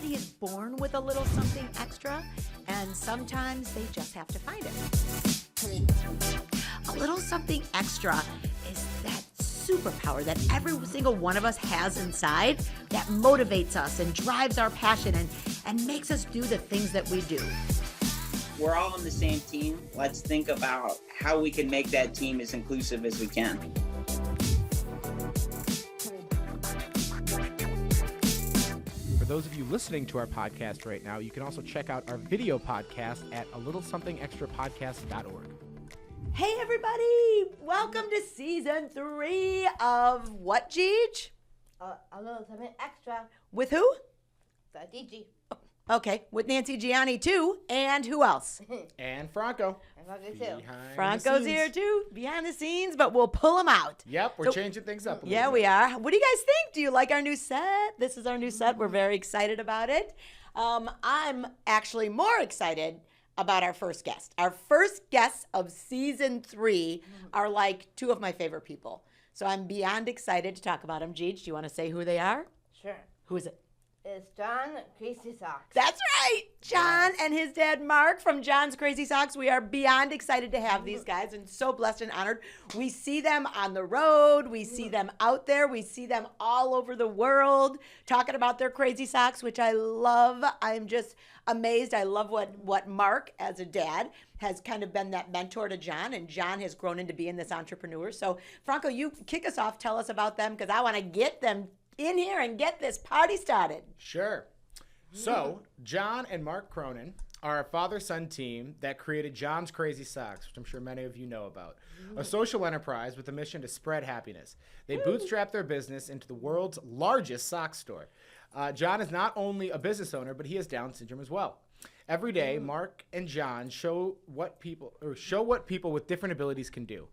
everybody is born with a little something extra, and sometimes they just have to find it. A little something extra is that superpower that every single one of us has inside that motivates us and drives our passion and makes us do the things that we do. We're all on the same team. Let's think about how we can make that team as inclusive as we can. For those of you listening to our podcast right now, you can also check out our video podcast at alittlesomethingextrapodcast.org. Hey everybody, welcome to season 3 of what, Jeej? A little something extra. With who? The DG. Okay, with Nancy Gianni too, and who else? And Franco. And Franco too. Behind Franco's the here scenes. too, behind the scenes, but we'll pull him out. Yep, we're So- changing things up a Yeah, little we bit. are. What do you guys think? Do you like our new set? This is our new set. We're very excited about it. I'm actually more excited about our first guest. Our first guests of season 3 are like 2 of my favorite people. So I'm beyond excited to talk about them. Jeej, do you want to say who they are? Sure. Who is it? It's John Crazy Socks. That's right. John and his dad, Mark, from John's Crazy Socks. We are beyond excited to have these guys and so blessed and honored. We see them on the road. We see them out there. We see them all over the world talking about their crazy socks, which I love. I'm just amazed. I love what Mark, as a dad, has kind of been that mentor to John, and John has grown into being this entrepreneur. So, Franco, you kick us off. Tell us about them, because I want to get them in here and get this party started. Sure. So, John and Mark Cronin are a father-son team that created John's Crazy Socks, which I'm sure many of you know about, a social enterprise with a mission to spread happiness. They bootstrap their business into the world's largest sock store. John is not only a business owner, but he has Down syndrome as well. Every day, Mark and John show what people with different abilities can do.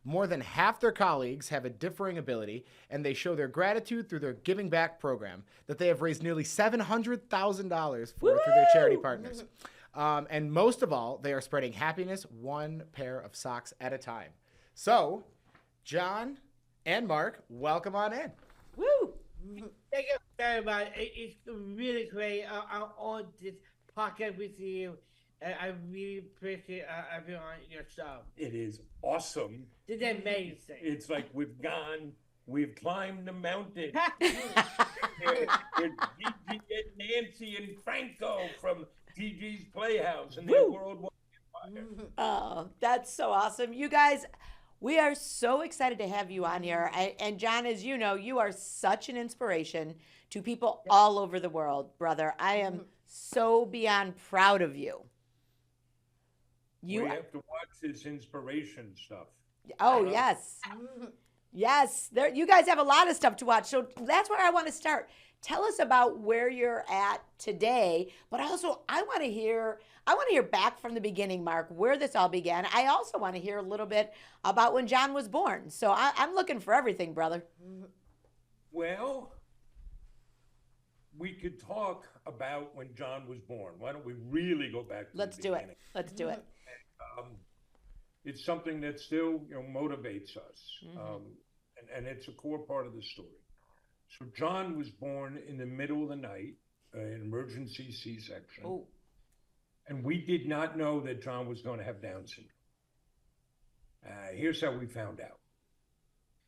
More than half their colleagues have a differing ability, and they show their gratitude through their Giving Back program that they have raised nearly $700,000 for through their charity partners. And most of all, they are spreading happiness one pair of socks at a time. So, John and Mark, welcome on in. Woo! Thank you very much. It's really great. I'm on this podcast with you, and I really appreciate having you on your show. It is awesome. It's amazing. It's like we've climbed the mountain. We're Gigi and Nancy and Franco from Gigi's Playhouse and their worldwide empire. Oh, that's so awesome. You guys, we are so excited to have you on here. And John, as you know, you are such an inspiration to people all over the world, brother. I am so beyond proud of you. We have to watch this inspiration stuff. Oh, yes. Yes. There, you guys have a lot of stuff to watch. So that's where I want to start. Tell us about where you're at today, but also I want to hear back from the beginning, Mark, where this all began. I also want to hear a little bit about when John was born. So I'm looking for everything, brother. Well, we could talk about when John was born. Why don't we really go back to Let's the do beginning? it. Let's do it. It's something that still motivates us, and it's a core part of the story. So John was born in the middle of the night, an emergency C-section, Oh. and we did not know that John was going to have Down syndrome. Here's how we found out.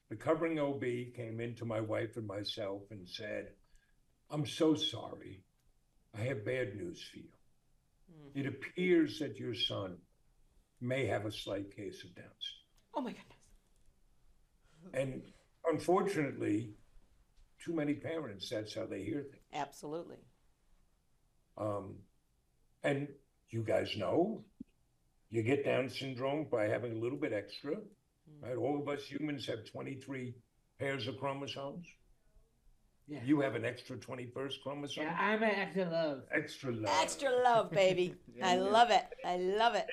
The covering OB came in to my wife and myself and said, "I'm so sorry. I have bad news for you. It appears that your son may have a slight case of Down syndrome." Oh my goodness. And unfortunately, too many parents, that's how they hear things. Absolutely. And you guys know, you get Down syndrome by having a little bit extra, right? All of us humans have 23 pairs of chromosomes. Yeah. You have an extra 21st chromosome. Yeah, I'm an extra love. Extra love. Extra love, baby. I love it. I love it.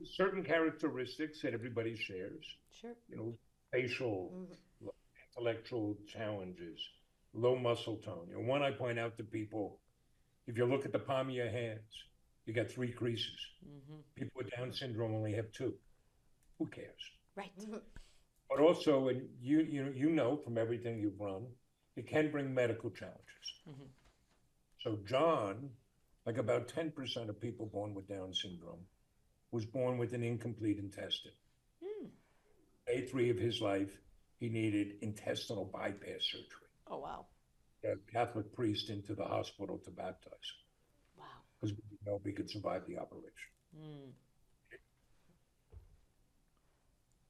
Certain characteristics that everybody shares, Sure. facial, intellectual challenges, low muscle tone. One I point out to people, if you look at the palm of your hands, you got 3 creases. People with Down syndrome only have 2. Who cares? Right. But also, and you know from everything you've run, it can bring medical challenges. So John, like about 10% of people born with Down syndrome, was born with an incomplete intestine. Day 3 of his life, he needed intestinal bypass surgery. Oh, wow. A Catholic priest into the hospital to baptize him. Wow. Because we didn't know if he could survive the operation.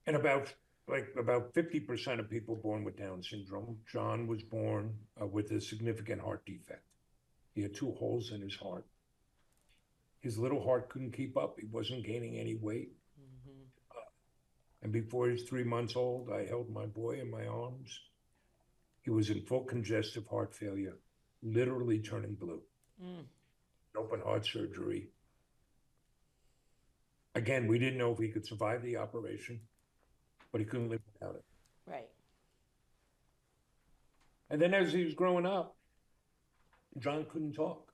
And about 50% of people born with Down syndrome, John was born with a significant heart defect. He had 2 holes in his heart. His little heart couldn't keep up. He wasn't gaining any weight. And before he was 3 months old, I held my boy in my arms. He was in full congestive heart failure, literally turning blue. Open heart surgery. Again, we didn't know if he could survive the operation, but he couldn't live without it. Right. And then as he was growing up, John couldn't talk.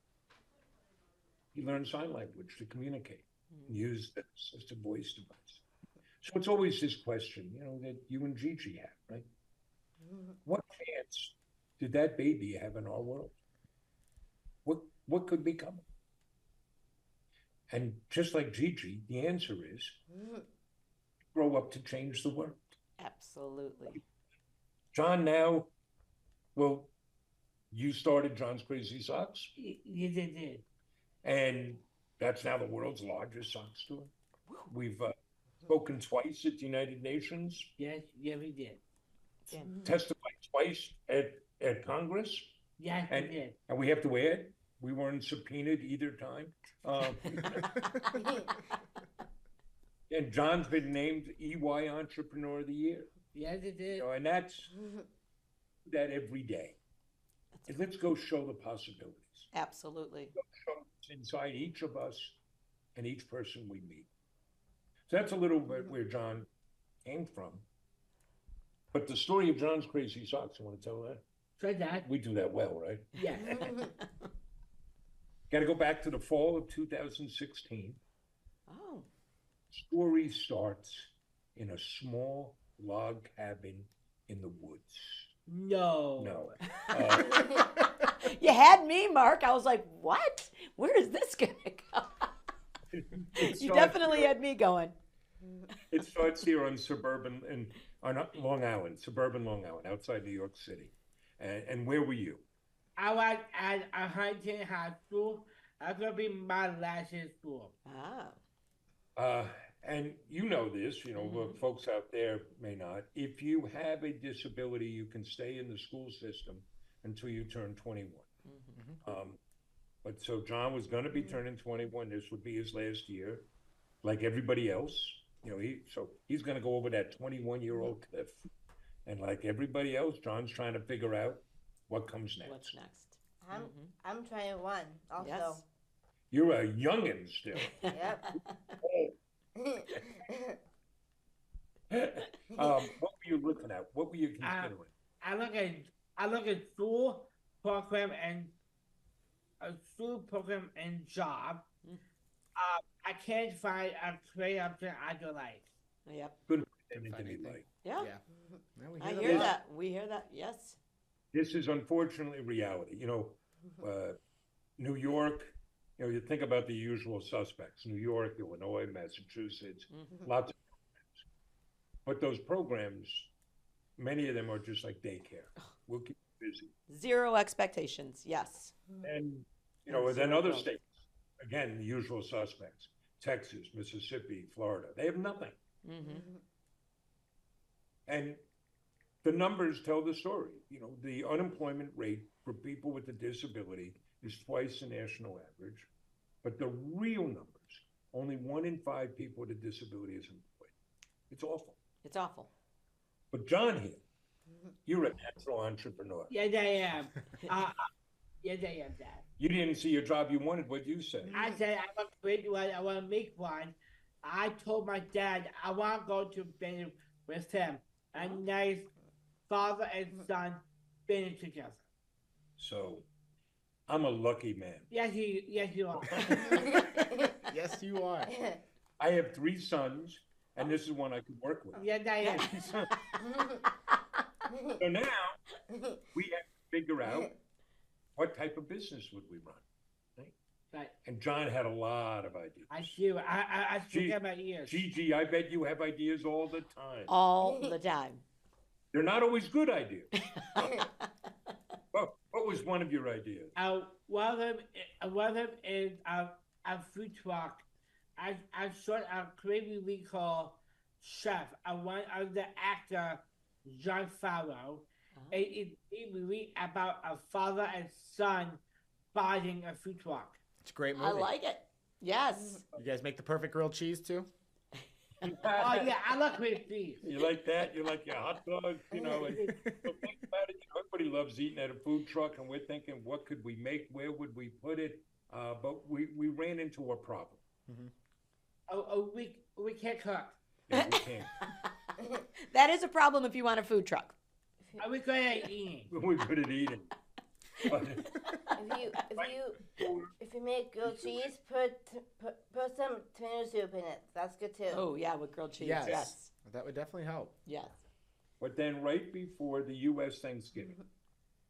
He learned sign language to communicate, used the assistive voice device. So it's always this question, that you and Gigi have, right? What chance did that baby have in our world? What could be coming? And just like Gigi, the answer is grow up to change the world. Absolutely. John, now, well, you started John's Crazy Socks, Yes, I did. and that's now the world's largest sock store. We've spoken twice at the United Nations, Yes, we did. testified twice at Congress, Yes, we did. and we have to add, we weren't subpoenaed either time. And John's been named EY Entrepreneur of the Year. Yes, it did. And that's that every day. And let's go show the possibilities. Absolutely. Go show what's inside each of us and each person we meet. So that's a little bit where John came from. But the story of John's Crazy Socks, you want to tell that? So that, We do that well, right? yes. Got to go back to the fall of 2016. Oh. Story starts in a small log cabin in the woods. No. No. You had me, Mark. I was like, what? Where is this going to go? You definitely had me going. It starts here on Long Island, suburban Long Island, outside New York City. And where were you? I was at a Huntington High School. That's going to be my last year of school. Ah. And you know this, but folks out there may not. If you have a disability, you can stay in the school system until you turn 21. But so John was going to be turning 21. This would be his last year, like everybody else. He's going to go over that 21-year-old cliff. And like everybody else, John's trying to figure out what comes next. What's next? I'm 21 also. Yes. You're a youngin' still. Yep. What were you looking at? What were you considering? I look at school program and job. I can't find a career option I do like. Yep. Couldn't fit Couldn't into find any anything. life. Yeah. Well, we I hear hear that. that. We hear that. Yes. This is unfortunately reality. New York, you think about the usual suspects, New York, Illinois, Massachusetts, lots of programs. But those programs, many of them are just like daycare. We'll keep you busy. Zero expectations. Yes. And, And then zero other growth. states, again, the usual suspects, Texas, Mississippi, Florida, they have nothing. And the numbers tell the story. The unemployment rate for people with a disability is twice the national average, but the real numbers, only 1 in 5 people with a disability is employed. It's awful. It's awful. But John here, you're a natural entrepreneur. Yes, I am. Yes, I am, Dad. You didn't see a job you wanted, what'd you say? I said I want to create one. I want to make one. I told my dad I want to go to Benin with him. And nice father and son Benin together. So, I'm a lucky man. Yes, you are. Yes, you are. I have 3 sons, and this is one I could work with. Yes, I am. So now, we have to figure out, what type of business would we run? Right. And John had a lot of ideas. I do. I speak out my ears. Gigi, I bet you have ideas all the time. All the time. They're not always good ideas. What was one of your ideas? One of them is a food truck. I shot a crazy recall chef. I one of the actor John Farrow. It's a movie about a father and son buying a food truck. It's a great movie. I like it. Yes. You guys make the perfect grilled cheese too? Oh yeah, I love great beef. You like that? You like your hot dog? You know, and, but think about it. Everybody loves eating at a food truck, and we're thinking, what could we make? Where would we put it? But we ran into a problem. We can't cook. Yeah, we can't. That is a problem if you want a food truck. Are we good at eating? We're good at eating. But If you make grilled cheese, put some tomato soup in it. That's good too. Oh, yeah, with grilled cheese. Yes. Yes. That would definitely help. Yes. But then right before the U.S. Thanksgiving,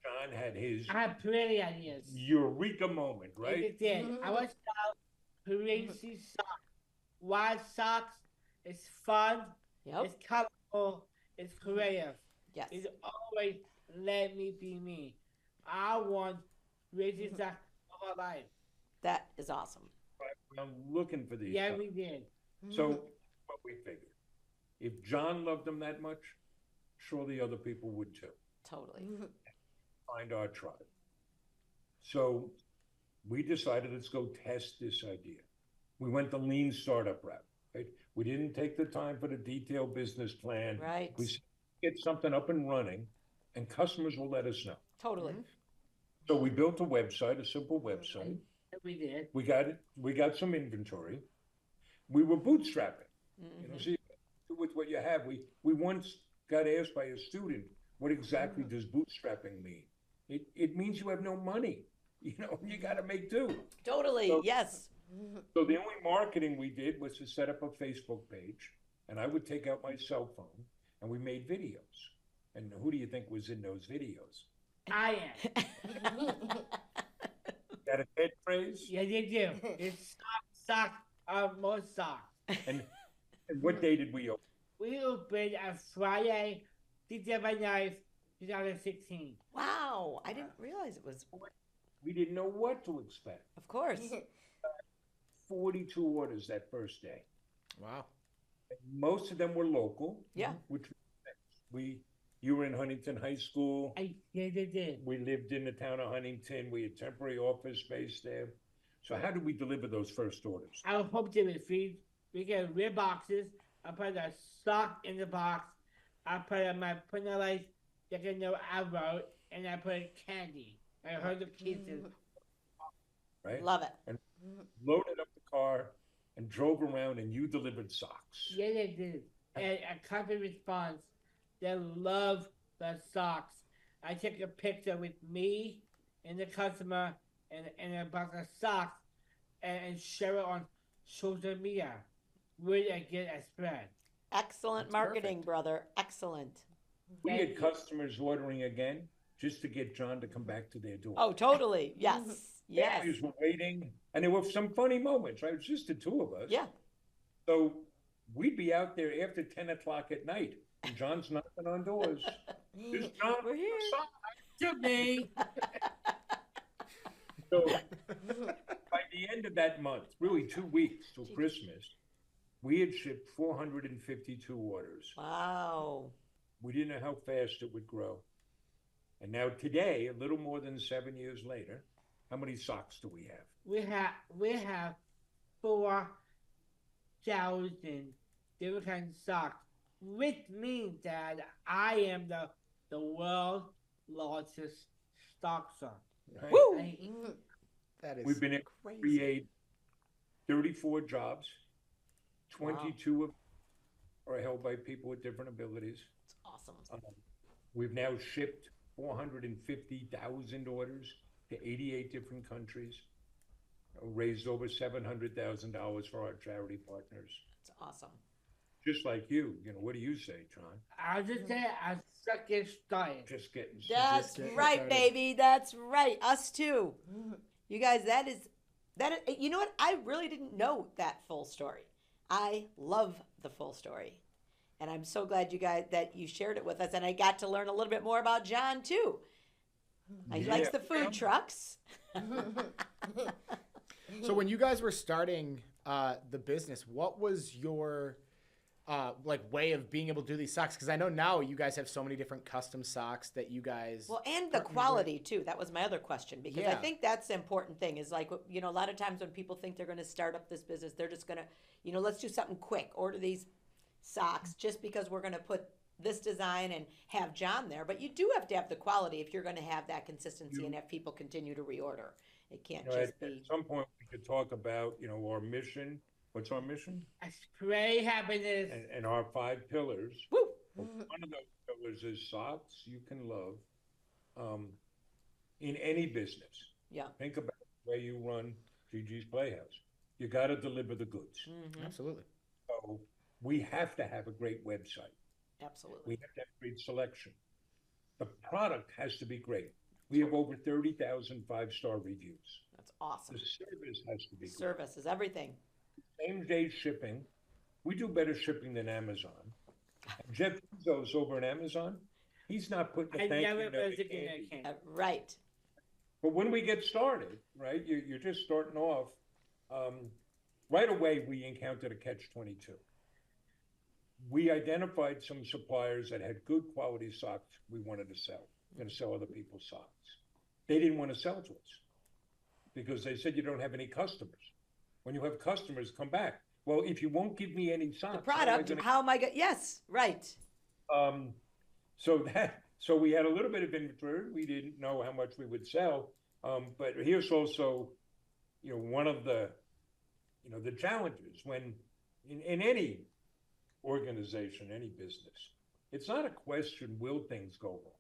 John had his I have plenty ideas. eureka moment, right? It did. I want to start crazy socks. Wild socks. It's fun. Yep. It's colorful. It's creative. Yes. It's always let me be me. I want crazy socks all my life. That is awesome. I'm looking for these. Yeah, socks. we did. So what we figured, if John loved them that much, surely other people would too. Totally. Find our tribe. So we decided, let's go test this idea. We went the lean startup route, right? We didn't take the time for the detailed business plan. Right. We said, get something up and running, and customers will let us know. Totally. So we built a website, a simple website. We did. We got it. We got some inventory. We were bootstrapping. You know, see, with what you have, we once got asked by a student, what exactly does bootstrapping mean? It means you have no money. You know, you got to make do. Totally. So- Yes. So the only marketing we did was to set up a Facebook page, and I would take out my cell phone, and we made videos. And who do you think was in those videos? I am. Got a catchphrase? Yeah, they do. It's socks more socks. And what day did we open? We opened on Friday, December 9th, 2016. Wow. I didn't realize it was, We didn't know what to expect. of course. 42 orders that first day. Wow. Most of them were local. Yeah. Which you were in Huntington High School. Yeah, they did. We lived in the town of Huntington. We had temporary office space there. So how did we deliver those first orders? I hope they would feed. We get red boxes. I put a sock in the box. I put my penalized, you know, I wrote, and I put candy. I heard the pieces. Right? Love it. And loaded up the car and drove around, and you delivered socks. Yeah, they did. And a customer response. They love the socks. I took a picture with me and the customer and a box of socks and share it on social media. Really, I get a spread. Excellent That's marketing, perfect. brother. Excellent. We Thank had you. customers ordering again just to get John to come back to their door. Oh, totally. Yes. Yes. Families were waiting, and there were some funny moments, right? It was just the two of us. Yeah. So we'd be out there after 10 o'clock at night, and John's knocking on doors. There's John. We're here. To me. So by the end of that month, really 2 weeks till Christmas, we had shipped 452 orders. Wow. We didn't know how fast it would grow. And now today, a little more than 7 years later, how many socks do we have? We have 4,000 different kinds of socks, which means that I am the world's largest stock shop. Right? Woo! That is We've been able to Crazy. create 34 jobs. 22 of are held by people with different abilities. It's awesome. We've now shipped 450,000 orders to 88 different countries. Raised over $700,000 for our charity partners. It's awesome. Just like you know, what do you say, John? I'll just say I'm Just get started. Just getting That's getting right, started. baby. That's right. Us too. You guys, that is, you know what? I really didn't know that full story. I love the full story. And I'm so glad you guys that you shared it with us. And I got to learn a little bit more about John too. He likes the food trucks. So when you guys were starting the business, what was your like way of being able to do these socks? Because I know now you guys have so many different custom socks that you guys. Well, and the quality too. That was my other question, because I Yeah. think that's the important thing is like, you know, a lot of times when people think they're going to start up this business, they're just going to, you know, let's do something quick. Order these socks just because we're going to put this design and have John there. But you do have to have the quality if you're going to have that consistency and have people continue to reorder. It can't You know, just at be. some point, we could talk about, you know, our mission. What's our mission? I spray happiness. And our 5 pillars. Woo! One of those pillars is socks you can love in any business. Yeah. Think about the way you run Gigi's Playhouse. You got to deliver the goods. Absolutely. So we have to have a great website. Absolutely. We have to have great selection. The product has to be great. We have over 30,000 5-star reviews. That's awesome. The service has to be great. Service is everything. Same-day shipping. We do better shipping than Amazon. Jeff Bezos over at Amazon, he's not putting I a thank never you note was in thinking candy. that came. Right. But when we get started, right, you're just starting off, right away we encountered a catch-22. We identified some suppliers that had good quality socks we wanted to sell. We're going to sell other people's socks. They didn't want to sell to us because they said you don't have any customers. When you have customers, come back. Well, if you won't give me any socks, The product, how am I going to, yes, right. So we had a little bit of inventory. We didn't know how much we would sell. But here's also, you know, one of the, you know, the challenges when in any organization, any business, it's not a question, will things go wrong?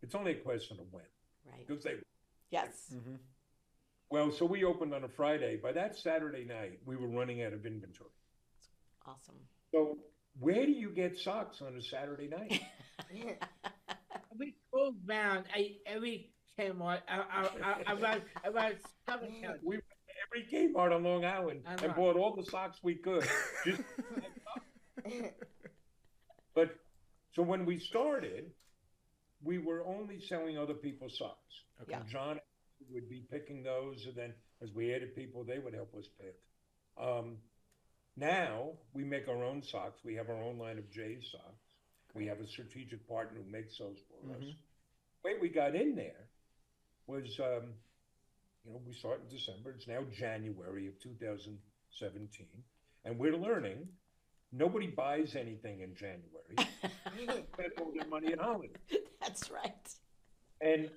It's only a question of when. Right. Because they, Yes. well, so we opened on a Friday. By that Saturday night, we were running out of inventory. Awesome. So where do you get socks on a Saturday night? We drove around every Kmart around Southern County. We went to every Kmart on Long Island I and know. bought all the socks we could. Just but so when we started, we were only selling other people's socks. Okay. Yeah. John would be picking those, and then as we added people, they would help us pick. Now we make our own socks. We have our own line of Jay's socks. We have a strategic partner who makes those for us. The way we got in there was, you know, we started in December. It's now January of 2017, and we're learning nobody buys anything in January. Spend all their money at holiday. That's right. And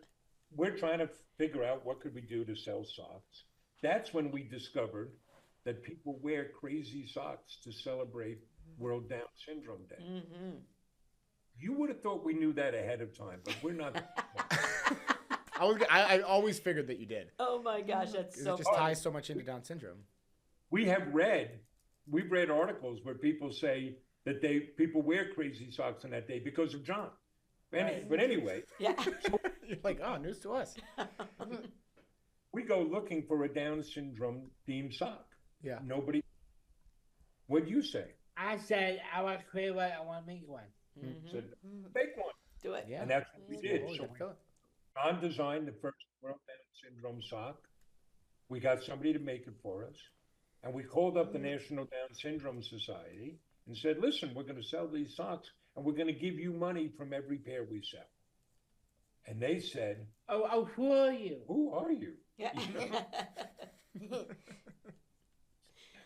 we're trying to figure out what could we do to sell socks. That's when we discovered that people wear crazy socks to celebrate World Down Syndrome Day. You would have thought we knew that ahead of time, but we're not. I always figured that you did. Oh my gosh, that's 'Cause so it just ties so much into Down syndrome. We've read articles where people say that people wear crazy socks on that day because of John. But anyway, Yeah. You're like, oh, news to us. we go looking for a Down syndrome themed sock. Yeah. Nobody. What'd you say? I said I want to create one. I want to make one. Said, make one. Do it. Yeah. And that's what we did. Oh, you So gotta fill it. John designed the first World Down Syndrome sock. We got somebody to make it for us. And we called up the National Down Syndrome Society and said, listen, we're going to sell these socks and we're going to give you money from every pair we sell. And they said, Oh, who are you? who are you? Yeah.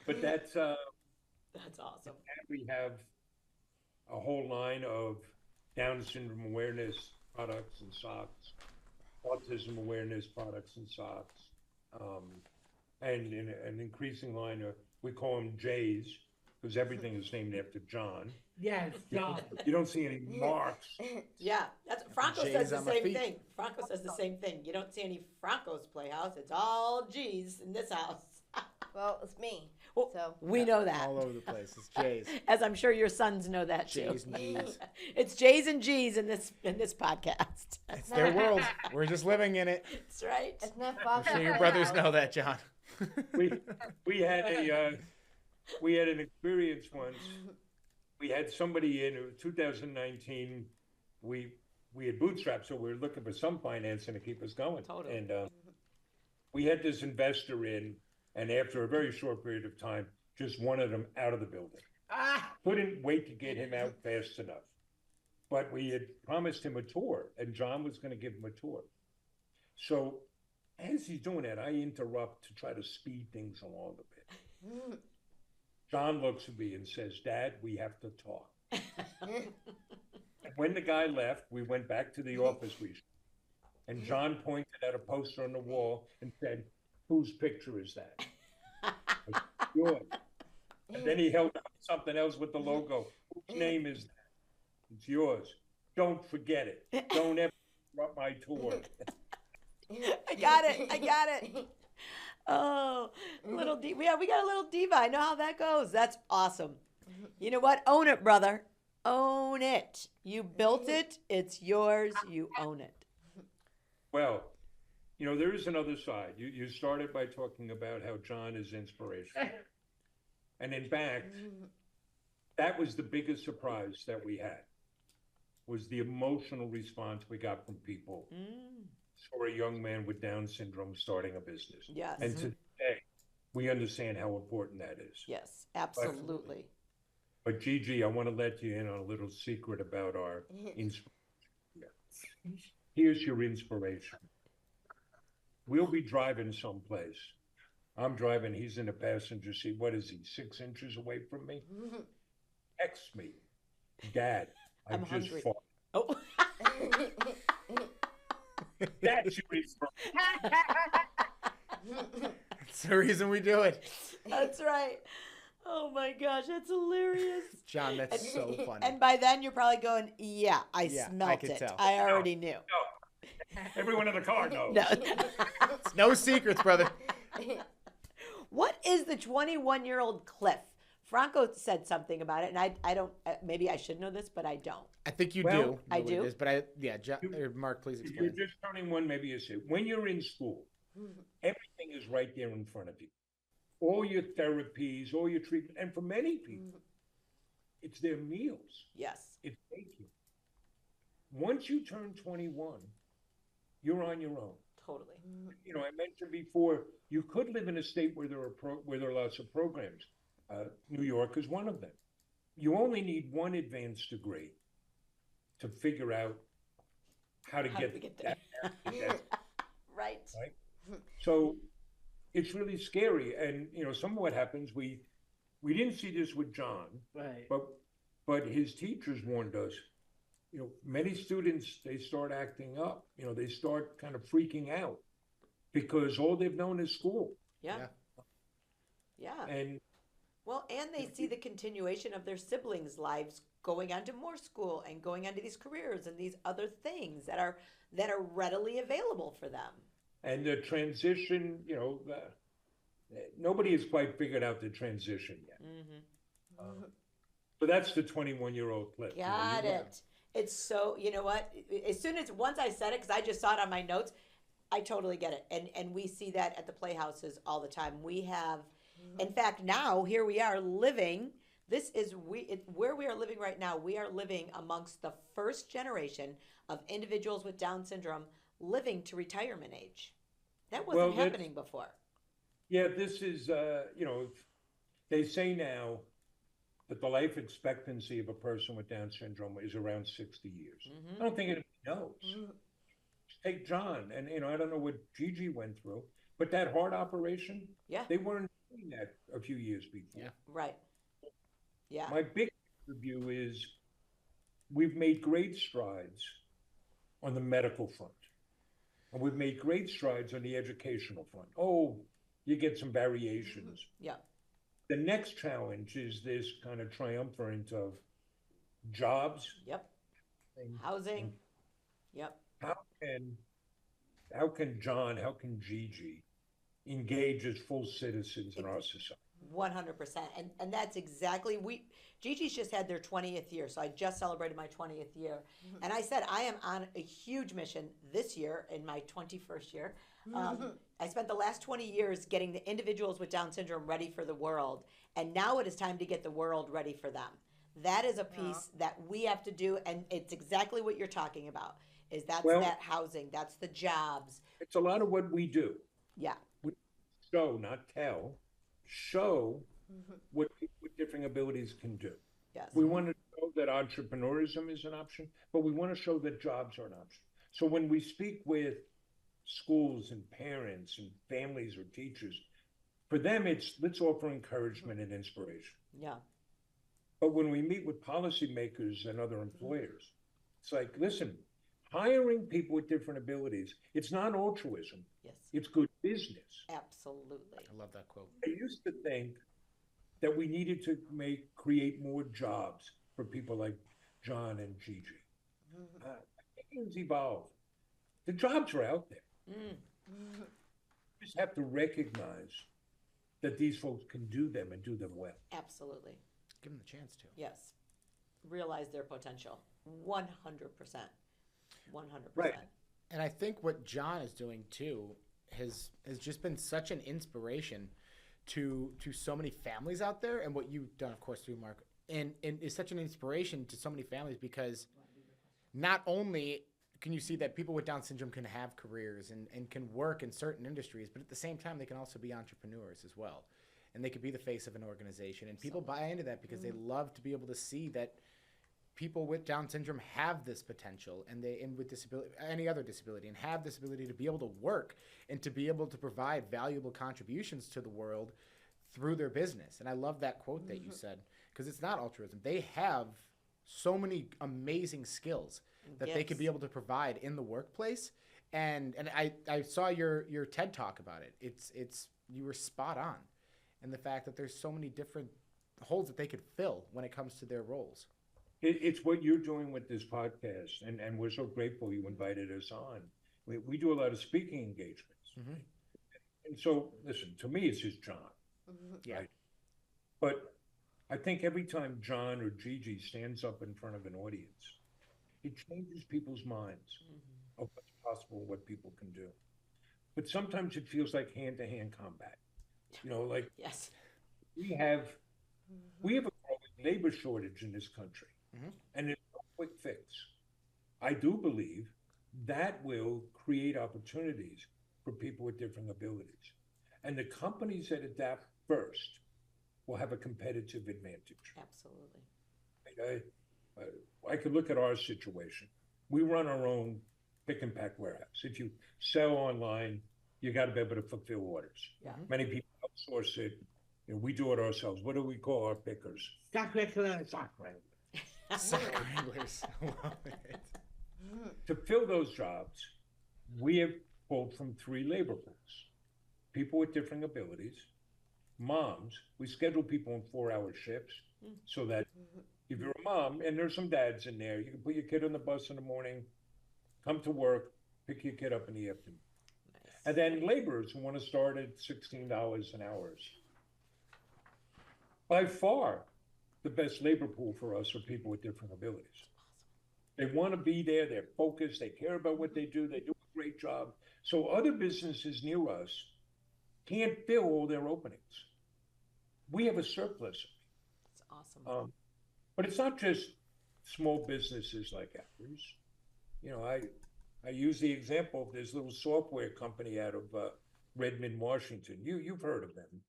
But that's, That's awesome. we have a whole line of Down syndrome awareness products and socks, autism awareness products and socks, and in an increasing line of, we call them J's, because everything is named after John. Yes, John. You don't see any marks. Yeah, that's Franco J's says the on my same feet. thing. Franco says the same thing. You don't see any Franco's Playhouse. It's all G's in this house. Well, it's me. Well, So we know that. All over the place. It's Jay's. As I'm sure your sons know that too. J's and G's. It's J's and G's in this podcast. It's their world. We're just living in it. That's right. it's not I'm Fox. sure your brothers know that, John. We had an experience once. We had somebody in 2019. We had bootstrapped, so we were looking for some financing to keep us going. Totally. And we had this investor in, and after a very short period of time, just wanted him out of the building. Couldn't wait to get him out fast enough. But we had promised him a tour, and John was going to give him a tour. So as he's doing that, I interrupt to try to speed things along a bit. John looks at me and says, "Dad, we have to talk." And when the guy left, we went back to the office and John pointed at a poster on the wall and said, "Whose picture is that?" I said, "Yours." And then he held up something else with the logo. "Whose name is that?" "It's yours. Don't forget it. Don't ever interrupt my tour." I got it. Oh, little diva. Yeah, we got a little diva. I know how that goes. That's awesome. You know what? Own it, brother. Own it. You built it. It's yours. You own it. Well, there is another side. You started by talking about how John is inspirational. And in fact, that was the biggest surprise that we had, was the emotional response we got from people for a young man with Down syndrome starting a business. Yes. And today, we understand how important that is. Yes, absolutely. But Gigi, I want to let you in on a little secret about our inspiration. Here's your inspiration. We'll be driving someplace. I'm driving, he's in the passenger seat. What is he, 6 inches away from me? Text me, "Dad, I'm just hungry." fought. Oh. That's your inspiration. That's the reason we do it. That's right. Oh my gosh, that's hilarious. John, that's so funny. And by then you're probably going, yeah, I smelt could it. tell. I already knew. Everyone in the car knows. No. No secrets, brother. What is the 21-year-old Cliff? Franco said something about it, and I don't, maybe I should know this, but I don't. I think you Well, do. I know what it do? is, but Mark, please If explain. you're just turning one, maybe you say, when you're in school, everything is right there in front of you. All your therapies, all your treatment, and for many people, it's their meals. Yes. It's baking. Once you turn 21, you're on your own. Totally. I mentioned before, you could live in a state where there are lots of programs. New York is one of them. You only need one advanced degree to figure out how to get there. that. Right. So it's really scary. And some of what happens, we didn't see this with John, Right. but his teachers warned us. Many students, they start acting up. They start kind of freaking out because all they've known is school. Yeah. And Well, and they see the continuation of their siblings' lives going on to more school and going on to these careers and these other things that are readily available for them. And the transition, nobody has quite figured out the transition yet. But that's the 21-year-old Cliff. Got it. It's so, you know what? Once I said it, because I just saw it on my notes, I totally get it. And we see that at the playhouses all the time. We have, in fact, now here we are living. Where we are living right now. We are living amongst the first generation of individuals with Down syndrome living to retirement age. That wasn't happening before. Yeah, this is, they say now that the life expectancy of a person with Down syndrome is around 60 years. I don't think anybody knows. Take John, and I don't know what Gigi went through, but that heart operation, they weren't doing that a few years before. Yeah. Right. Yeah. My big view is we've made great strides on the medical front, and we've made great strides on the educational front. Oh, you get some variations. Yeah. The next challenge is this kind of triumvirate of jobs. Yep. Housing. Yep. How can John, how can Gigi, engage as full citizens in our society. 100%. And that's exactly, Gigi's just had their 20th year. So I just celebrated my 20th year. And I said, I am on a huge mission this year in my 21st year. I spent the last 20 years getting the individuals with Down syndrome ready for the world. And now it is time to get the world ready for them. That is a piece that we have to do. And it's exactly what you're talking about, is that's that housing, that's the jobs. It's a lot of what we do. Yeah. We show, not tell, show what people with different abilities can do. Yes. We want to show that entrepreneurism is an option, but we want to show that jobs are an option. So when we speak with schools and parents and families or teachers, for them it's let's offer encouragement and inspiration. Yeah. But when we meet with policymakers and other employers, it's like, listen, hiring people with different abilities, it's not altruism. Yes. It's good business. Absolutely. I love that quote. I used to think that we needed to create more jobs for people like John and Gigi. Things evolved. The jobs are out there. We just have to recognize that these folks can do them and do them well. Absolutely. Give them the chance to. Yes. Realize their potential. 100%. 100%. Right. And I think what John is doing too has just been such an inspiration to so many families out there, and what you've done, of course, through Mark, and is such an inspiration to so many families, because not only can you see that people with Down syndrome can have careers and can work in certain industries, but at the same time they can also be entrepreneurs as well, and they could be the face of an organization, and people buy into that because they love to be able to see that people with Down syndrome have this potential, and with disability, any other disability, and have this ability to be able to work and to be able to provide valuable contributions to the world through their business. And I love that quote that you said, because it's not altruism. They have so many amazing skills that they could be able to provide in the workplace. And I saw your TED Talk about it. It's you were spot on, and the fact that there's so many different holes that they could fill when it comes to their roles. It's what you're doing with this podcast, and we're so grateful you invited us on. We do a lot of speaking engagements. And so, listen, to me, it's just John. Yeah. Right? But I think every time John or Gigi stands up in front of an audience, it changes people's minds of what's possible, what people can do. But sometimes it feels like hand-to-hand combat. You know, like Yes. we have a growing labor shortage in this country, and it's no quick fix. I do believe that will create opportunities for people with different abilities, and the companies that adapt first will have a competitive advantage. Absolutely. I could look at our situation. We run our own pick and pack warehouse. If you sell online, you got to be able to fulfill orders. Yeah. Many people outsource it. You know, we do it ourselves. What do we call our pickers? Stock wranglers. Stock wranglers. Sock wranglers. Love it. To fill those jobs, we have pulled from 3 labor pools. People with different abilities, moms. We schedule people in 4-hour shifts so that if you're a mom, and there's some dads in there, you can put your kid on the bus in the morning, come to work, pick your kid up in the afternoon. Nice. And then laborers who want to start at $16 an hour. By far, the best labor pool for us are people with different abilities. They want to be there, they're focused, they care about what they do a great job. So other businesses near us can't fill all their openings. We have a surplus. That's awesome. But it's not just small businesses like ours. You know, I use the example of this little software company out of Redmond, Washington. You've heard of them.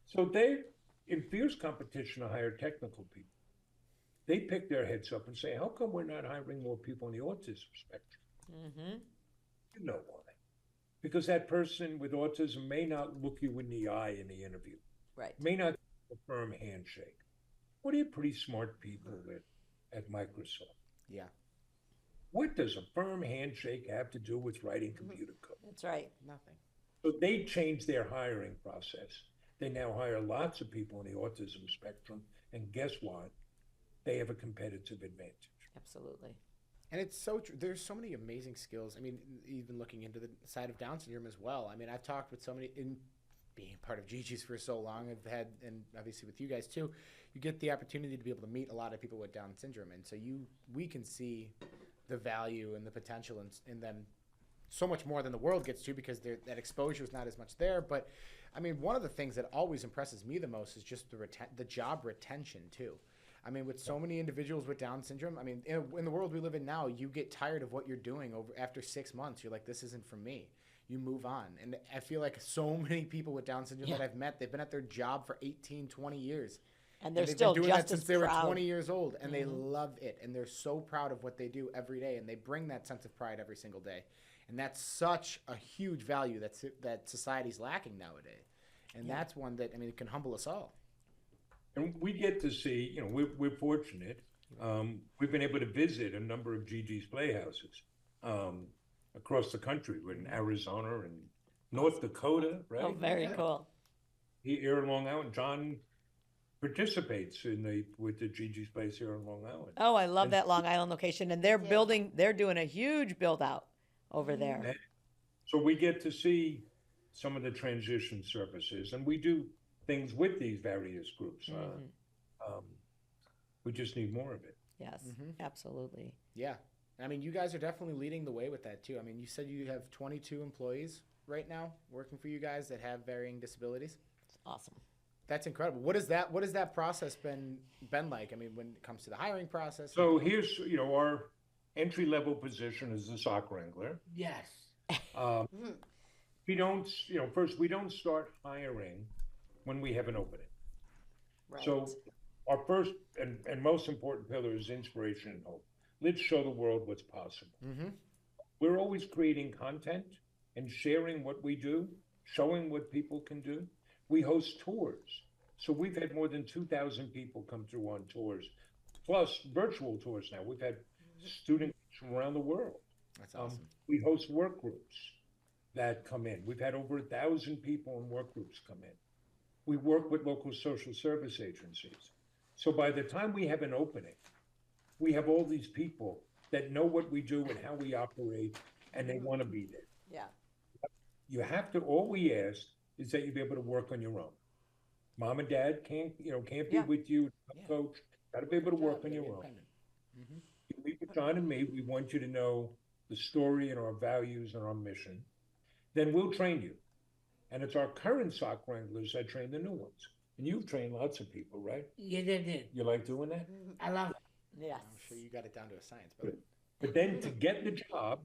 So they, in fierce competition to hire technical people, they pick their heads up and say, how come we're not hiring more people on the autism spectrum? You know why. Because that person with autism may not look you in the eye in the interview. Right. May not give a firm handshake. What are you pretty smart people at Microsoft? Yeah. What does a firm handshake have to do with writing computer code? That's right. Nothing. So they changed their hiring process. They now hire lots of people on the autism spectrum, and guess what? They have a competitive advantage. Absolutely. And it's so true. There's so many amazing skills. I mean, even looking into the side of Down syndrome as well. I mean, I've talked with so many, in being part of Gigi's for so long, I've had, and obviously with you guys too, you get the opportunity to be able to meet a lot of people with Down syndrome. And so we can see the value and the potential in them so much more than the world gets to, because that exposure is not as much there. But I mean, one of the things that always impresses me the most is just the job retention too. I mean, with so many individuals with Down syndrome, I mean, in the world we live in now, you get tired of what you're doing after 6 months. You're like, this isn't for me. You move on. And I feel like so many people with Down syndrome that I've met, they've been at their job for 18, 20 years. And they're they've still been doing just that since as they were proud. 20 years old, and they love it. And they're so proud of what they do every day, and they bring that sense of pride every single day. And that's such a huge value that society's lacking nowadays. And that's one that, I mean, it can humble us all. And we get to see, you know, we're fortunate. We've been able to visit a number of Gigi's Playhouses across the country. We're in Arizona and North Dakota, right? Oh, very cool. Here in Long Island, John participates with the Gigi's Place here in Long Island. Oh, I love that Long Island location. And they're doing a huge build out over there. And so we get to see some of the transition services, and we do things with these various groups. We just need more of it. Yes, absolutely. Yeah. I mean, you guys are definitely leading the way with that too. I mean, you said you have 22 employees right now working for you guys that have varying disabilities. Awesome. That's incredible. What is that process been like? I mean, when it comes to the hiring process? So here's, you know, our entry level position is the sock wrangler. Yes. We don't, you know, first we don't start hiring when we have an opening. Right. So our first and most important pillar is inspiration and hope. Let's show the world what's possible. We're always creating content and sharing what we do, showing what people can do. We host tours. So we've had more than 2,000 people come through on tours, plus virtual tours now. We've had students from around the world. That's awesome. We host work groups that come in. We've had over 1,000 people in work groups come in. We work with local social service agencies. So by the time we have an opening, we have all these people that know what we do and how we operate, and they want to be there. Yeah. You have to, all we ask is that you be able to work on your own. Mom and dad can't be with you, coach. Got to be able to work on your own. You meet with John and me, we want you to know the story and our values and our mission. Then we'll train you. And it's our current sock wranglers that train the new ones. And you've trained lots of people, right? Yeah, they did. You like doing that? I love it. Yes. I'm sure you got it down to a science, but But then to get the job,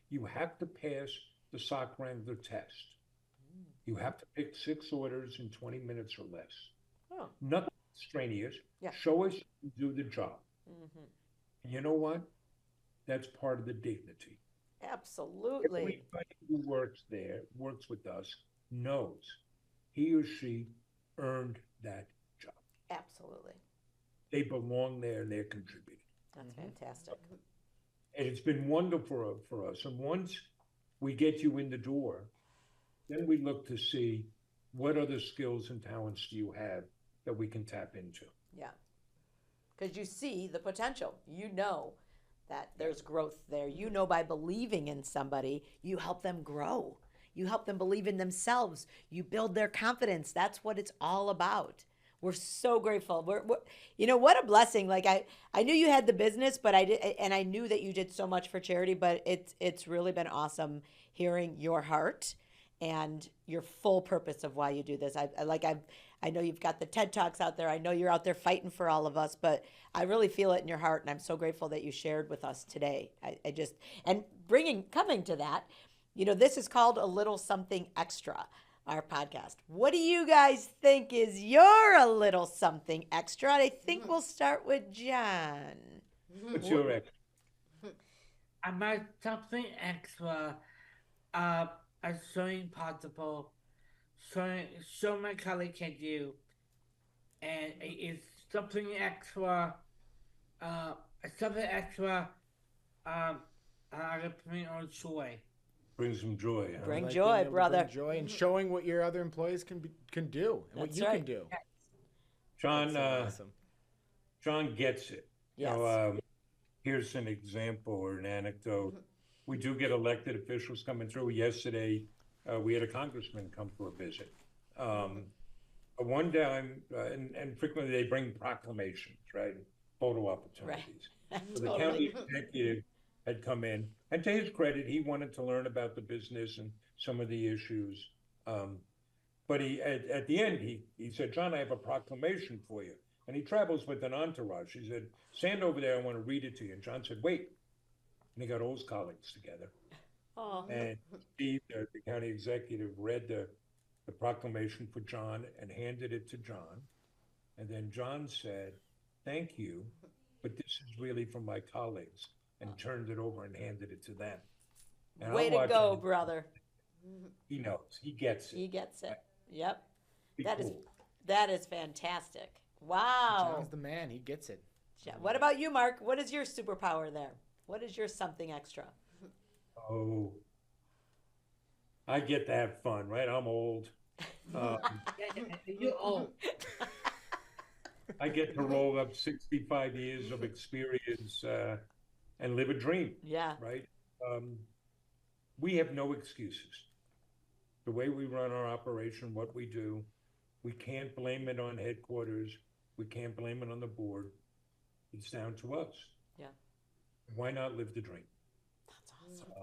you have to pass the sock wrangler test. You have to pick 6 orders in 20 minutes or less. Oh. Nothing strenuous. Yeah. Show us you do the job. And you know what? That's part of the dignity. Absolutely. Everybody who works with us, knows he or she earned that job. Absolutely. They belong there and they're contributing. That's fantastic. And it's been wonderful for us. And once we get you in the door, then we look to see what other skills and talents do you have that we can tap into. Yeah. Because you see the potential. You know that there's growth there. You know, by believing in somebody, you help them grow. You help them believe in themselves. You build their confidence. That's what it's all about. We're so grateful. We're you know, what a blessing. Like I knew you had the business, but I knew that you did so much for charity, but it's really been awesome hearing your heart and your full purpose of why you do this. I know you've got the TED Talks out there. I know you're out there fighting for all of us, but I really feel it in your heart, and I'm so grateful that you shared with us today. Coming to that, you know, this is called A Little Something Extra, our podcast. What do you guys think is your A Little Something Extra? I think we'll start with John. What's your extra? My something extra, showing possible, show my colleague can do, and it's something extra, I can bring on joy. Bring some joy. Huh? Bring like joy, being able to brother. bring joy and showing what your other employees can do and what That's you right. can do. John, That's so awesome. John gets it. Yes. You know, here's an example or an anecdote. We do get elected officials coming through. Yesterday, we had a congressman come for a visit. One time, and frequently they bring proclamations, right? Photo opportunities. So the county executive had come in, and to his credit, he wanted to learn about the business and some of the issues. But he, at the end, he said, John, I have a proclamation for you. And he travels with an entourage. He said, stand over there, I want to read it to you. And John said, wait. And he got all his colleagues together. Oh. And Steve, the county executive, read the proclamation for John and handed it to John. And then John said, thank you, but this is really from my colleagues, and turned it over and handed it to them. And Way I'm to go, watching, brother. he knows, he gets it. He gets it. Yep. Be That is cool. that is fantastic. Wow. John's the man. He gets it. What about you, Mark? What is your superpower there? What is your something extra? Oh, I get to have fun, right? I'm old. You're old. I get to roll up 65 years of experience and live a dream, Yeah. right? We have no excuses. The way we run our operation, what we do, we can't blame it on headquarters. We can't blame it on the board. It's down to us. Yeah. Why not live the dream? That's awesome.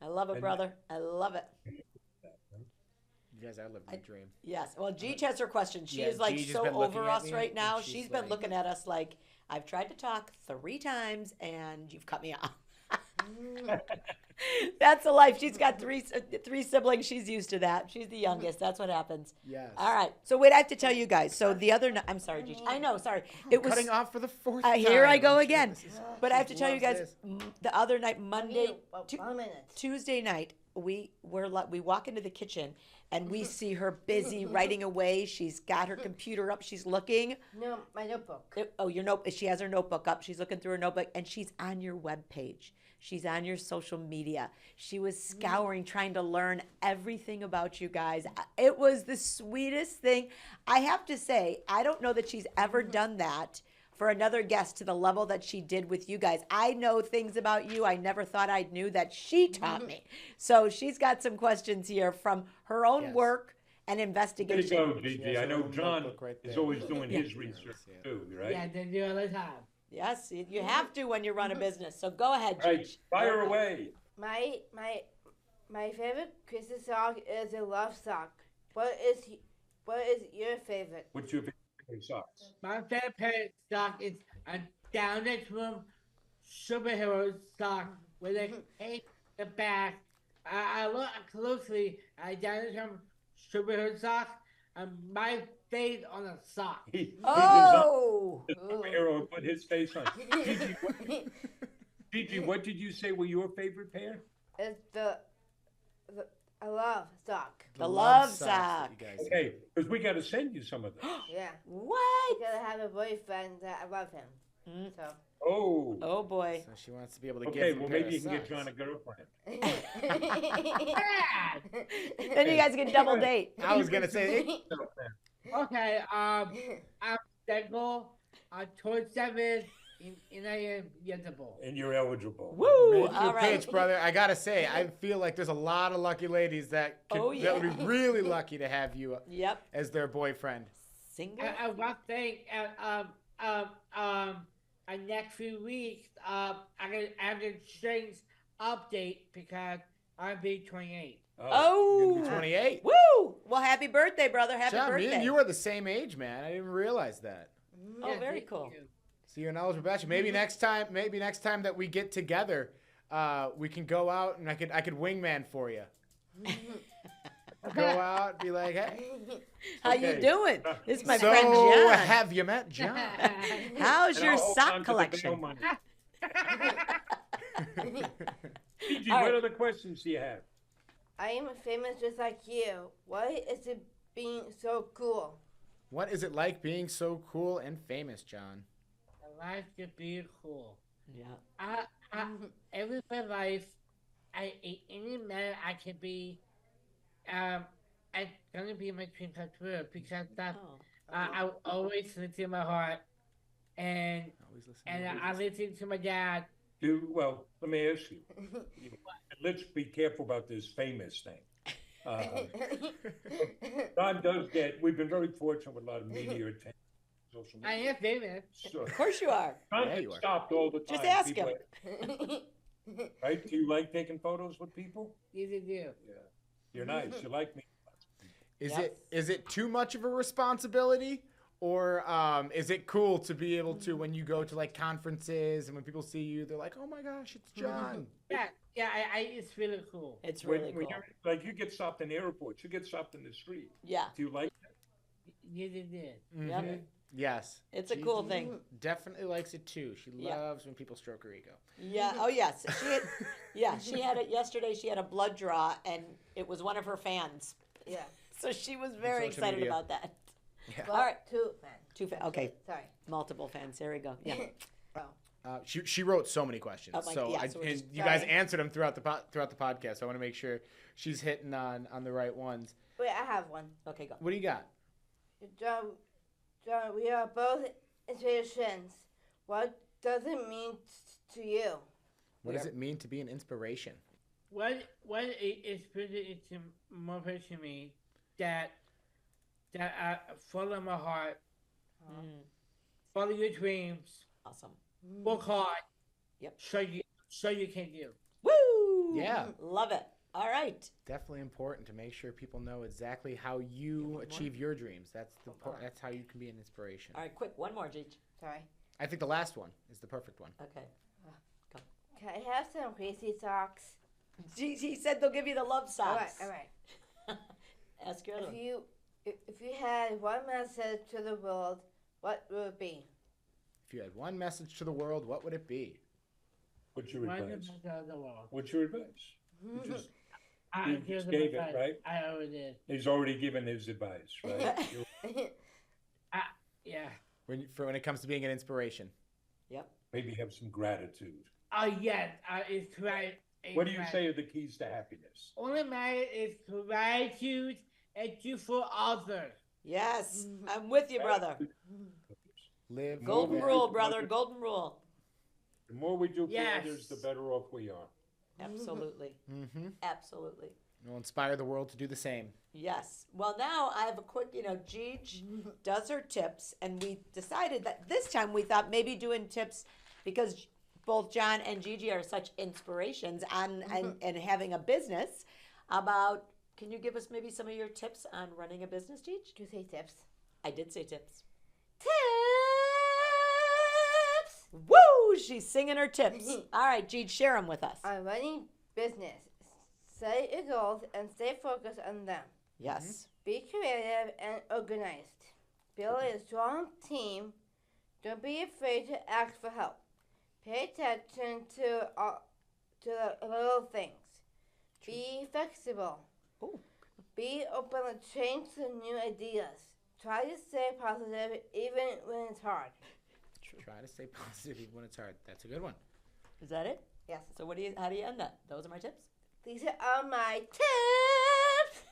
I love it, and- brother. I love it. You guys are living the dream. Yes. Well, Geech has her question. She Yeah, is like Geech has so been looking over at us me, right now. and she's She's been like- looking at us like, I've tried to talk 3 times and you've cut me off. That's a life. She's got three siblings. She's used to that. She's the youngest. That's what happens. Yes. All right. So wait, I have to tell you guys. So the other night, I'm sorry, Geech. I know. Sorry. It was Cutting off for the 4th time. here I go I'm sure again. this is- But I have to she tell you loves guys, this. the other night, Monday, Wait, 1 minute. Tuesday night, we walk into the kitchen and we see her busy writing away. She's got her computer up. She's looking. No, my notebook. Oh, your note. She has her notebook up. She's looking through her notebook, and she's on your webpage. She's on your social media. She was scouring, trying to learn everything about you guys. It was the sweetest thing. I have to say, I don't know that she's ever done that for another guest to the level that she did with you guys. I know things about you I never thought I knew that she taught me. So she's got some questions here from her own Yes. work and There you investigation. go, She Gigi. has I her know own John notebook right is there. always doing his Yeah. research Yeah. too, right? Yeah, they do all the time. Yes, you have to when you run a business. So go ahead, Right, Geech. fire away. My favorite Christmas song is a love song. What is your favorite? What's your favorite socks? My favorite stock is a down the room superhero stock with a cape the back. I look closely at down the room superhero socks and my face on a sock. He Oh, designed the superhero and put his face on. Gigi, what did you say were your favorite pair? It's the a love sock. the love that sock. you guys have. Okay, because we got to send you some of those. Yeah. What? I gotta have a boyfriend that I love him. Mm. So. Oh. Oh boy. So she wants to be able to give Okay, him a well pair maybe you of can get socks. John a girlfriend. Then you guys can double date. I was gonna say, Okay, I'm single. I'm 27 and I am eligible. And you're eligible. Woo! make your All right. pitch, brother. I gotta say, I feel like there's a lot of lucky ladies that Oh, that would yeah. be really lucky to have you Yep. as their boyfriend. Single. One thing, next few weeks, I'm gonna have the strings update because I'm being 28. You're Oh. gonna be 28. Woo! Well, happy birthday, brother. Happy John, me birthday. and you are the same age, man. I didn't realize that. Oh, Yeah, very thank cool. you. So you're an eligible bachelor. Maybe next time that we get together, we can go out and I could wingman for you. Go out, be like, hey. How you Okay. doing? This is my so friend John. have you met John? How's And your I'll hold on sock to the collection? bail money. Gigi, All what right. other questions do you have? I am famous just like you. Why is it being so cool? What is it like being so cool and famous, John? I like to be cool. Yeah. Every my life, in any manner I can be, it's gonna be my dream come true because that's Oh. I always listen to my heart, and Always listen. and to I listened to my dad. Well, let me ask you. Let's be careful about this famous thing. Don does get. We've been very fortunate with a lot of media attention. Social I media. am famous. So, Of course you are. Don Yeah, gets you are. stopped all the time. Just ask People him. Right? Do you like taking photos with people? Yes, I do. Yeah. You're nice. You like me. Is it too much of a responsibility, or is it cool to be able to, when you go to like conferences and when people see you, they're like, oh my gosh, it's John. Yeah, it's really cool. It's really When cool. you're like, you get stopped in airports, you get stopped in the street. Yeah. Do you like that? Yes, I did. Yep. Mhm. Yes. It's a cool thing. Definitely likes it too. She Yeah. loves when people stroke her ego. Yeah. Oh, yes. She had it yesterday. She had a blood draw, and it was one of her fans. Yeah. So she was very social excited media. about that. Yeah. All right. Two fans. Two fans. Okay. Sorry. Multiple fans. There we go. Yeah. She wrote so many questions. Oh my- so yeah, I, so we're and just- you guys sorry. answered them throughout the podcast. So I want to make sure she's hitting on the right ones. Wait, I have one. Okay, go. What do you got? John, we are both inspirations. What does it mean to you? What does it mean to be an inspiration? What is pretty into motivation to me that I follow my heart, follow your dreams, Awesome. work hard. Yep. So you can do. Woo! Yeah. Love it. All right. Definitely important to make sure people know exactly how you achieve your dreams. That's that's how you can be an inspiration. All right, quick. One more, Gigi. Sorry. I think the last one is the perfect one. Okay. Can I have some crazy socks? He said they'll give you the love socks. All right. Ask your other If one. you had one message to the world, what would it be? If you had one message to the world, what would it be? What's your Why advice? the world? What's your advice? You just, I You give just them gave it, advice. right? I already did. he's already given his advice, right? Yeah. When it comes to being an inspiration. Maybe have some gratitude. Yes. It's right. What do you say are the keys to happiness? Only matter is gratitude and do for others. Yes, I'm with you, brother. Live. Golden Yeah. rule, brother. Golden rule. The more we do for Yes. others, the better off we are. Absolutely. Mm-hmm. Absolutely. We'll inspire the world to do the same. Yes. Well, now I have a quick, Gigi does her tips, and we decided that this time we thought maybe doing tips because both John and Gigi are such inspirations and having a business about, can you give us maybe some of your tips on running a business, Gigi? You say tips. I did say tips. Tips. Woo! She's singing her tips. All right, Gigi, share them with us. On running business, set your goals and stay focused on them. Yes. Be creative and organized. Build a strong team. Don't be afraid to ask for help. Pay attention to the little things. Be flexible. Ooh. Be open to change to new ideas. Try to stay positive even when it's hard. Try to stay positive even when it's hard. That's a good one. Is that it? Yes. So how do you end that? Those are my tips? These are my tips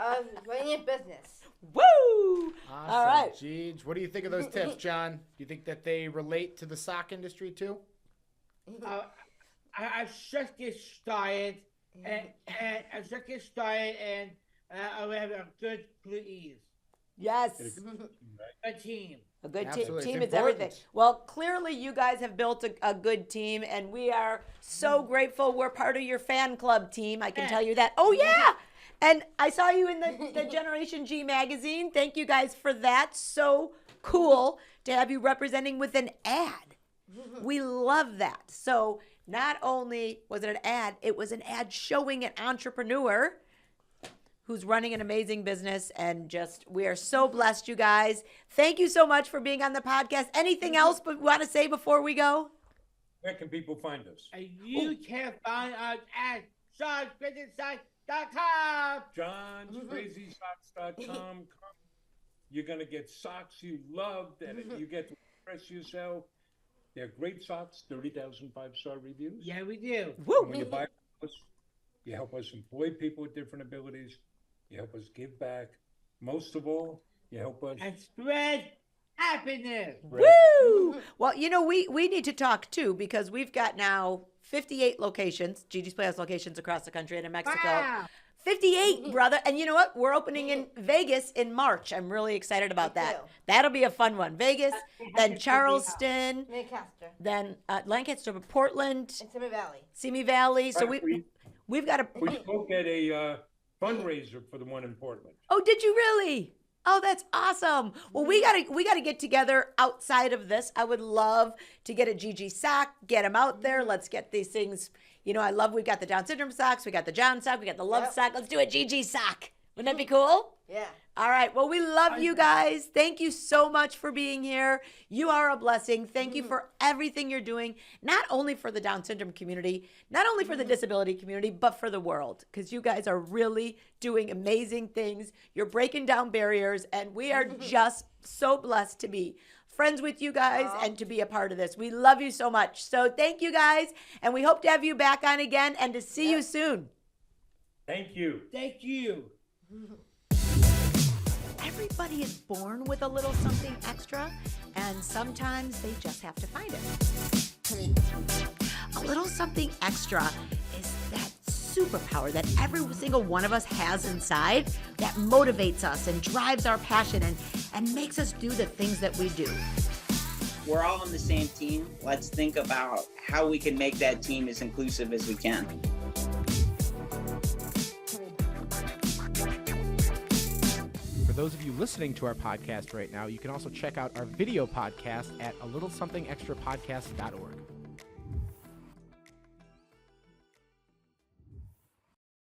of running a business. Woo! Awesome. All right. Gigi, what do you think of those tips, John? Do you think that they relate to the sock industry too? I just get started, and I will have a good ease. Yes. A team. A good Absolutely. team It's is everything. important. Well, clearly you guys have built a good team, and we are so grateful we're part of your fan club team. I can tell you that. Oh, yeah. And I saw you in the Generation G magazine. Thank you guys for that. So cool to have you representing with an ad. We love that. So not only was it an ad, it was an ad showing an entrepreneur who's running an amazing business, and just, we are so blessed, you guys. Thank you so much for being on the podcast. Anything else but want to say before we go? Where can people find us? And you can find us at SeanCrazySocks.com. John'sCrazySocks.com. You're going to get socks you love, that you get to express yourself. They're great socks, 30,000 5-star reviews. Yeah, we do. Woo! When you buy us, you help us employ people with different abilities. You help us give back. Most of all, you help us And spread happiness. Woo! Well, you know, we need to talk too because we've got now 58 locations, Gigi's Playhouse locations across the country and in Mexico. Wow. 58, brother. And you know what? We're opening in Vegas in March. I'm really excited about Me that. too. That'll be a fun one. Vegas, then Charleston, Lancaster then Lancaster, Portland, and Simi Valley. Simi Valley. So Right, we've got a. we spoke at a fundraiser for the one in Portland. Oh, did you really? Oh, that's awesome. Well, we gotta get together outside of this. I would love to get a Gigi sock, get them out there. Let's get these things. You know, we've got the Down syndrome socks, we got the John sock, we got the love Yep. sock. Let's do a Gigi sock. Wouldn't that be cool? Yeah. All right. Well, we love you guys. Thank you so much for being here. You are a blessing. Thank you for everything you're doing, not only for the Down syndrome community, not only for the disability community, but for the world, because you guys are really doing amazing things. You're breaking down barriers, and we are just so blessed to be friends with you guys and to be a part of this. We love you so much. So thank you guys, and we hope to have you back on again and to see you soon. Thank you. Thank you. Everybody is born with a little something extra, and sometimes they just have to find it. A little something extra is that superpower that every single one of us has inside that motivates us and drives our passion and makes us do the things that we do. We're all on the same team. Let's think about how we can make that team as inclusive as we can. For those of you listening to our podcast right now, you can also check out our video podcast at alittlesomethingextrapodcast.org.